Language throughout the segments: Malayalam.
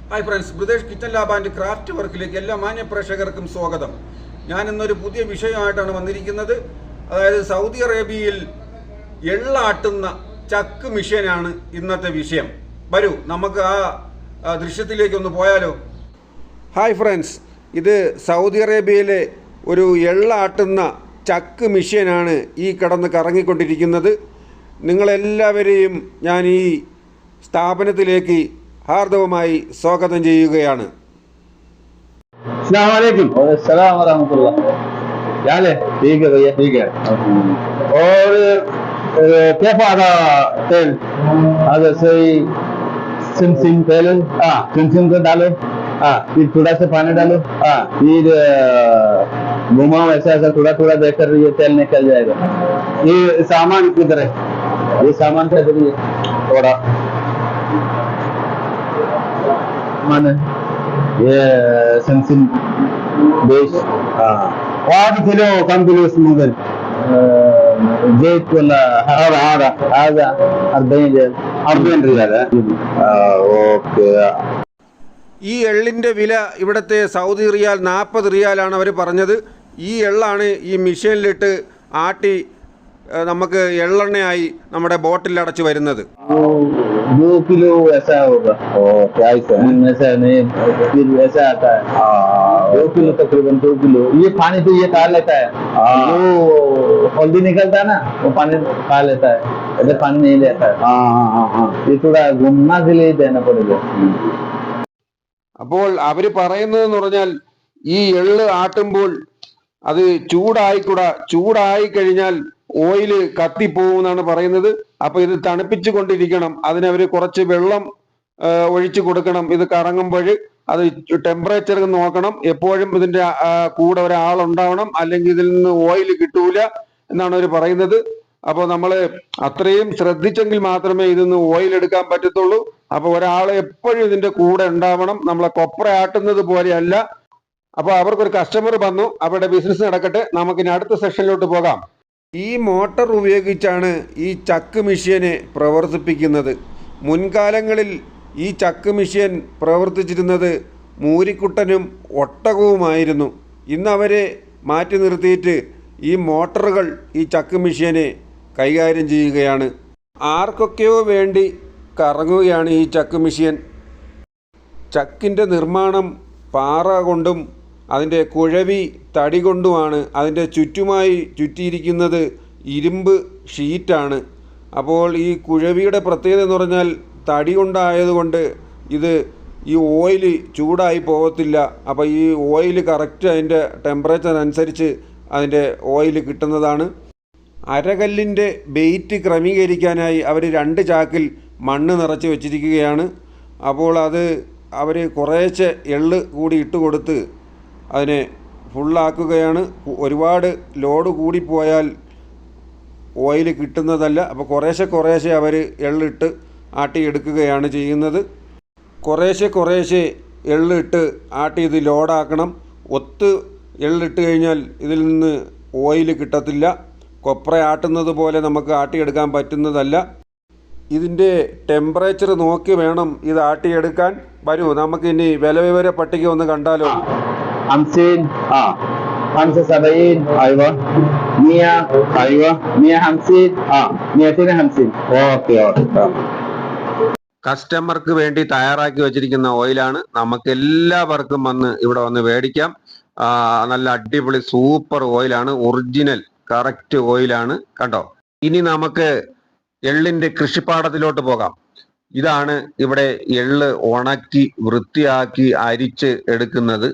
Hi friends, brothers kitchen lab and craft വർക്കിലേക്ക് എല്ലാ മാന്യ പ്രേക്ഷകർക്കും സ്വാഗതം. ഞാൻ ഇന്നൊരു പുതിയ വിഷയമായിട്ടാണ് വന്നിരിക്കുന്നത്. അതായത് സൗദി അറേബ്യയിൽ എള്ളാട്ടുന്ന ചക്ക് മിഷനാണ് ഇന്നത്തെ വിഷയം. വരൂ നമുക്ക് ആ ദൃശ്യത്തിലേക്ക് ഒന്ന് പോയാലോ. ഹായ് ഫ്രണ്ട്സ്, ഇത് സൗദി അറേബ്യയിലെ ഒരു എള്ളാട്ടുന്ന ചക്ക് മിഷനാണ് ഈ കിടന്ന് കറങ്ങിക്കൊണ്ടിരിക്കുന്നത്. നിങ്ങളെല്ലാവരെയും ഞാൻ ഈ സ്ഥാപനത്തിലേക്ക് हार्दवमाई स्वागतम ചെയ്യുകയാണ്. अस्सलाम वालेकुम। अस्सलाम व रहमतुल्लाह। क्या है? ठीक है भैया, ठीक है। और कैसा आता तेल? अगर सही सिम तेल, सिम को डालो, फिर थोड़ा सा पानी डालो, फिर घुमाओ ऐसा थोड़ा थोड़ा देकर ये तेल निकल जाएगा। ये सामान किधर है? ये सामान का जरिए थोड़ा माने ये संसिम बेश 1 किलो कम किलो स्मूदन जेट वला هذا 40 റിയാൽ. ഓക്കേ. ഈ എള്ളിൻ്റെ വില ഇവിടുത്തെ സൗദി റിയാൽ 40 റിയാലാണ് അവർ പറഞ്ഞത്. ഈ എള്ളാണ് ഈ മിഷനിലിട്ട് ആട്ടി നമുക്ക് എള്ളെണ്ണയായി നമ്മുടെ ബോട്ടിൽ അടച്ചു വരുന്നത്. 2 किलो ऐसा होगा और प्राइस ऐसा नहीं, फिर ऐसा आता है 2 किलो तकरीबन 2 किलो। ये पानी तो ये खा लेता है, वो हल्दी निकलता है ना, वो पानी खा लेता है, ऐसे पानी नहीं लेता है। ये थोड़ा घूमना के लिए देना पड़ेगा. അപ്പോൾ അവർ പറയുന്നതെന്ന് പറഞ്ഞാൽ ഈ എള്ള് ആട്ടുമ്പോൾ അത് ചൂടായി കഴിഞ്ഞാൽ ഓയില് കത്തിപ്പോകുമെന്നാണ് പറയുന്നത്. അപ്പോൾ ഇത് തണുപ്പിച്ചു കൊണ്ടിരിക്കണം. അതിനവർ കുറച്ച് വെള്ളം ഒഴിച്ചു കൊടുക്കണം. ഇത് കറങ്ങുമ്പോൾ അത് ടെമ്പറേച്ചർ നോക്കണം. എപ്പോഴും ഇതിന്റെ കൂടെ ഒരാളുണ്ടാവണം, അല്ലെങ്കിൽ ഇതിൽ നിന്ന് ഓയിൽ കിട്ടൂല എന്നാണ് അവർ പറയുന്നത്. അപ്പോൾ നമ്മൾ അത്രയും ശ്രദ്ധിച്ചെങ്കിൽ മാത്രമേ ഇതിന്ന് ഓയിൽ എടുക്കാൻ പറ്റത്തുള്ളൂ. അപ്പോൾ ഒരാൾ എപ്പോഴും ഇതിന്റെ കൂടെ ഉണ്ടാവണം. നമ്മളെ കൊപ്ര ആട്ടുന്നത് പോലെയല്ല. അപ്പോൾ അവർക്കൊരു കസ്റ്റമർ വന്നു, അവരുടെ ബിസിനസ് നടക്കട്ടെ. നമുക്കിനി അടുത്ത സെഷനിലോട്ട് പോകാം. ഈ മോട്ടർ ഉപയോഗിച്ചാണ് ഈ ചക്ക് മെഷീനെ പ്രവർത്തിപ്പിക്കുന്നത്. മുൻകാലങ്ങളിൽ ഈ ചക്ക് മെഷീൻ പ്രവർത്തിച്ചിരുന്നത് മൂരിക്കുട്ടനും ഒട്ടകവുമായിരുന്നു. ഇന്ന് അവരെ മാറ്റി നിർത്തിയിട്ട് ഈ മോട്ടറുകൾ ഈ ചക്ക് മെഷീനെ കൈകാര്യം ചെയ്യുകയാണ്. ആർക്കൊക്കെയോ വേണ്ടി കറങ്ങുകയാണ് ഈ ചക്ക് മെഷീൻ. ചക്കിൻ്റെ നിർമ്മാണം പാറ കൊണ്ടും അതിൻ്റെ കുഴവി തടി കൊണ്ടുമാണ്. അതിൻ്റെ ചുറ്റുമായി ചുറ്റിയിരിക്കുന്നത് ഇരുമ്പ് ഷീറ്റാണ്. അപ്പോൾ ഈ കുഴവിയുടെ പ്രത്യേകത എന്ന് പറഞ്ഞാൽ തടി കൊണ്ടായതുകൊണ്ട് ഇത് ഈ ഓയിൽ ചൂടായി പോകത്തില്ല. അപ്പോൾ ഈ ഓയിൽ കറക്റ്റ് അതിൻ്റെ ടെമ്പറേച്ചർ അനുസരിച്ച് അതിൻ്റെ ഓയിൽ കിട്ടുന്നതാണ്. അരകല്ലിൻ്റെ വെയിറ്റ് ക്രമീകരിക്കാനായി അവർ 2 ചാക്കിൽ മണ്ണ് നിറച്ച് വെച്ചിരിക്കുകയാണ്. അപ്പോൾ അത് അവർ കുറേശ്ശെ എള്ള് കൂടി ഇട്ട് കൊടുത്ത് അതിനെ ഫുള്ളാക്കുകയാണ്. ഒരുപാട് ലോഡ് കൂടിപ്പോയാൽ ഓയിൽ കിട്ടുന്നതല്ല. അപ്പോൾ കുറേശ്ശെ അവർ എള്ളിട്ട് ആട്ടിയെടുക്കുകയാണ് ചെയ്യുന്നത്. കുറേശ്ശെ എള്ളിട്ട് ആട്ടി ഇത് ലോഡാക്കണം. ഒത്ത് എള്ളിട്ട് കഴിഞ്ഞാൽ ഇതിൽ നിന്ന് ഓയിൽ കിട്ടത്തില്ല. കൊപ്ര ആട്ടുന്നത് പോലെ നമുക്ക് ആട്ടിയെടുക്കാൻ പറ്റുന്നതല്ല. ഇതിൻ്റെ ടെമ്പറേച്ചർ നോക്കി വേണം ഇത് ആട്ടിയെടുക്കാൻ. വരൂ നമുക്കിനി വില പട്ടിക ഒന്ന് കണ്ടാലോ. 50 75 ايوه 100 ايوه 150 250. ഓക്കേ. കസ്റ്റമർക്ക് വേണ്ടി തയ്യാറാക്കി വെച്ചിരിക്കുന്ന ഓയിലാണ്. നമുക്ക് എല്ലാവർക്കും ഇവിടെ വന്ന് മേടിക്കാം. നല്ല അടിപൊളി സൂപ്പർ ഓയിലാണ്. ഒറിജിനൽ കറക്റ്റ് ഓയിലാണ് കണ്ടോ. ഇനി നമുക്ക് എള്ളിന്റെ കൃഷിപ്പാടത്തിലോട്ട് പോകാം. ഇതാണ് ഇവിടെ എള്ള് ഉണക്കി വൃത്തിയാക്കി അരിച്ച് എടുക്കുന്നത്.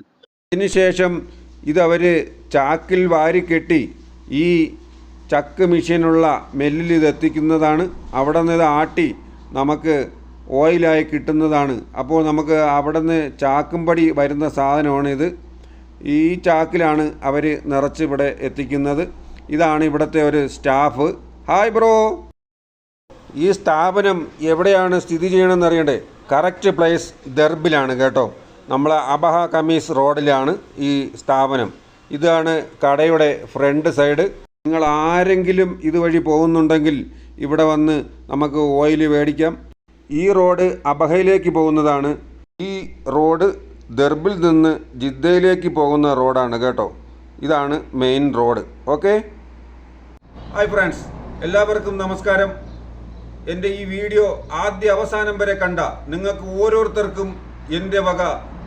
അതിനുശേഷം ഇതവർ ചാക്കിൽ വാരിക്കെട്ടി ഈ ചക്ക് മെഷീനുള്ള മെല്ലിൽ ഇതെത്തിക്കുന്നതാണ്. അവിടെ നിന്ന് ഇത് ആട്ടി നമുക്ക് ഓയിലായി കിട്ടുന്നതാണ്. അപ്പോൾ നമുക്ക് അവിടെ നിന്ന് ചാക്കുംപടി വരുന്ന സാധനമാണിത്. ഈ ചാക്കിലാണ് അവർ നിറച്ച് ഇവിടെ എത്തിക്കുന്നത്. ഇതാണ് ഇവിടുത്തെ ഒരു സ്റ്റാഫ്. Hi bro. ഈ സ്ഥാപനം എവിടെയാണ് സ്ഥിതി ചെയ്യണമെന്ന് അറിയണ്ടേ? കറക്റ്റ് പ്ലേസ് ദർബിലാണ് കേട്ടോ. നമ്മളെ അബഹ കമീസ് റോഡിലാണ് ഈ സ്ഥാപനം. ഇതാണ് കടയുടെ ഫ്രണ്ട് സൈഡ്. നിങ്ങൾ ആരെങ്കിലും ഇതുവഴി പോകുന്നുണ്ടെങ്കിൽ ഇവിടെ വന്ന് നമുക്ക് ഓയിൽ മേടിക്കാം. ഈ റോഡ് അബഹയിലേക്ക് പോകുന്നതാണ്. ഈ റോഡ് ദർബിൽ നിന്ന് ജിദ്ദയിലേക്ക് പോകുന്ന റോഡാണ് കേട്ടോ. ഇതാണ് main road. Okay. Hi friends, എല്ലാവർക്കും നമസ്കാരം. എൻ്റെ ഈ വീഡിയോ ആദ്യ അവസാനം വരെ കണ്ട നിങ്ങൾക്ക് ഓരോരുത്തർക്കും എൻ്റെ വക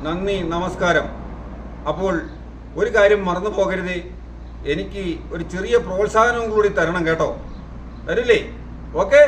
നന്ദി, നമസ്കാരം. അപ്പോൾ ഒരു കാര്യം മറന്നു പോകരുതേ, എനിക്ക് ഒരു ചെറിയ പ്രോത്സാഹനവും കൂടി തരണം കേട്ടോ. തരില്ലേ? ഓക്കെ.